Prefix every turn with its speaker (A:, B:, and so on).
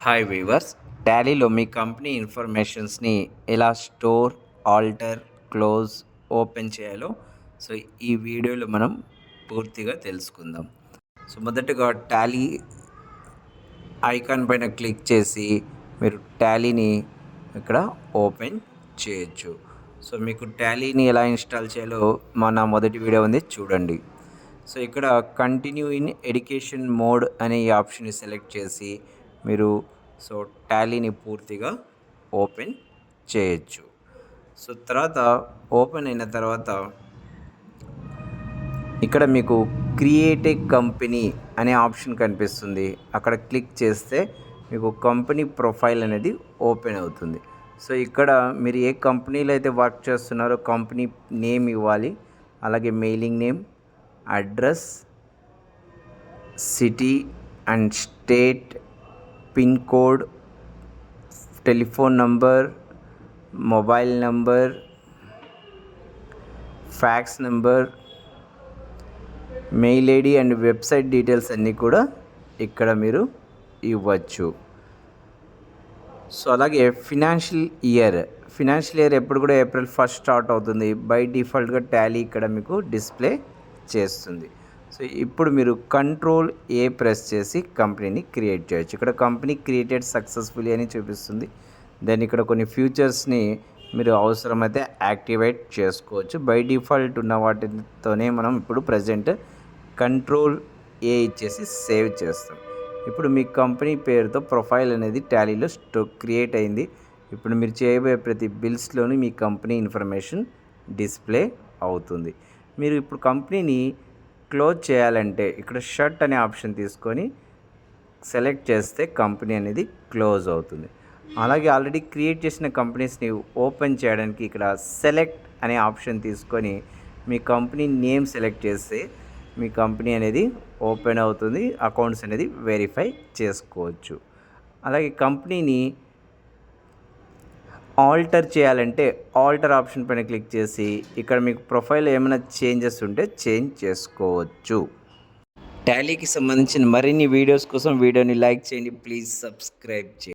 A: Hi weavers, టాలీలో మీ company ఇన్ఫర్మేషన్స్ని ఎలా store, alter, close, open చేయాలో ఈ వీడియోలో మనం పూర్తిగా తెలుసుకుందాం. మొదటగా టాలీ ఐకాన్ పైన క్లిక్ చేసి మీరు టాలీని ఇక్కడ ఓపెన్ చేయొచ్చు. మీకు టాలీని ఎలా ఇన్స్టాల్ చేయాలో మన మొదటి వీడియో ఉంది, చూడండి. ఇక్కడ కంటిన్యూ ఇన్ ఎడ్యుకేషన్ మోడ్ అనే ఈ ఆప్షన్ని సెలెక్ట్ చేసి మీరు టాలీని పూర్తిగా ఓపెన్ చేయొచ్చు. తర్వాత ఓపెన్ అయిన తర్వాత ఇక్కడ మీకు క్రియేట్ ఏ కంపెనీ అనే ఆప్షన్ కనిపిస్తుంది. అక్కడ క్లిక్ చేస్తే మీకు కంపెనీ ప్రొఫైల్ అనేది ఓపెన్ అవుతుంది. ఇక్కడ మీరు ఏ కంపెనీలో అయితే వర్క్ చేస్తున్నారో కంపెనీ నేమ్ ఇవ్వాలి, అలాగే mailing name, address, city and state, pin code, telephone number, mobile number, fax number, mail ID and website details అన్నీ కూడా ఇక్కడ మీరు ఇవ్వచ్చు. అలాగే ఫినాన్షియల్ ఇయర్ ఎప్పుడు కూడా ఏప్రిల్ 1 స్టార్ట్ అవుతుంది. బై డిఫాల్ట్గా టాలీ ఇక్కడ మీకు డిస్ప్లే చేస్తుంది. ఇప్పుడు మీరు కంట్రోల్ ఏ ప్రెస్ చేసి కంపెనీని క్రియేట్ చేయొచ్చు. ఇక్కడ కంపెనీ క్రియేటెడ్ సక్సెస్ఫుల్లీ అని చూపిస్తుంది. దెన్ ఇక్కడ కొన్ని ఫ్యూచర్స్ని మీరు అవసరమైతే యాక్టివేట్ చేసుకోవచ్చు. బై డిఫాల్ట్ ఉన్న వాటితోనే మనం ఇప్పుడు ప్రజెంట్ కంట్రోల్ ఏ ఇచ్చేసి సేవ్ చేస్తాం. ఇప్పుడు మీ కంపెనీ పేరుతో ప్రొఫైల్ అనేది టాలీలో క్రియేట్ అయింది. ఇప్పుడు మీరు చేయబోయే ప్రతి బిల్స్లోని మీ కంపెనీ ఇన్ఫర్మేషన్ డిస్ప్లే అవుతుంది. మీరు ఇప్పుడు కంపెనీని క్లోజ్ చేయాలంటే ఇక్కడ షట్ అనే ఆప్షన్ తీసుకొని సెలెక్ట్ చేస్తే కంపెనీ అనేది క్లోజ్ అవుతుంది. అలాగే ఆల్రెడీ క్రియేట్ చేసిన కంపెనీస్ని ఓపెన్ చేయడానికి ఇక్కడ సెలెక్ట్ అనే ఆప్షన్ తీసుకొని మీ కంపెనీ నేమ్ సెలెక్ట్ చేస్తే మీ కంపెనీ అనేది ఓపెన్ అవుతుంది. అకౌంట్స్ అనేది వెరిఫై చేసుకోవచ్చు. అలాగే కంపెనీని ఆల్టర్ చేయాలంటే ఆల్టర్ ఆప్షన్ పైన క్లిక్ చేసి ఇక్కడ మీకు ప్రొఫైల్ ఏమైనా చేంజెస్ ఉంటే చేంజ్ చేసుకోవచ్చు. టాలీకి సంబంధించిన మరిన్ని వీడియోస్ కోసం వీడియోని లైక్ చేయండి. ప్లీజ్ సబ్స్క్రైబ్ చేయండి.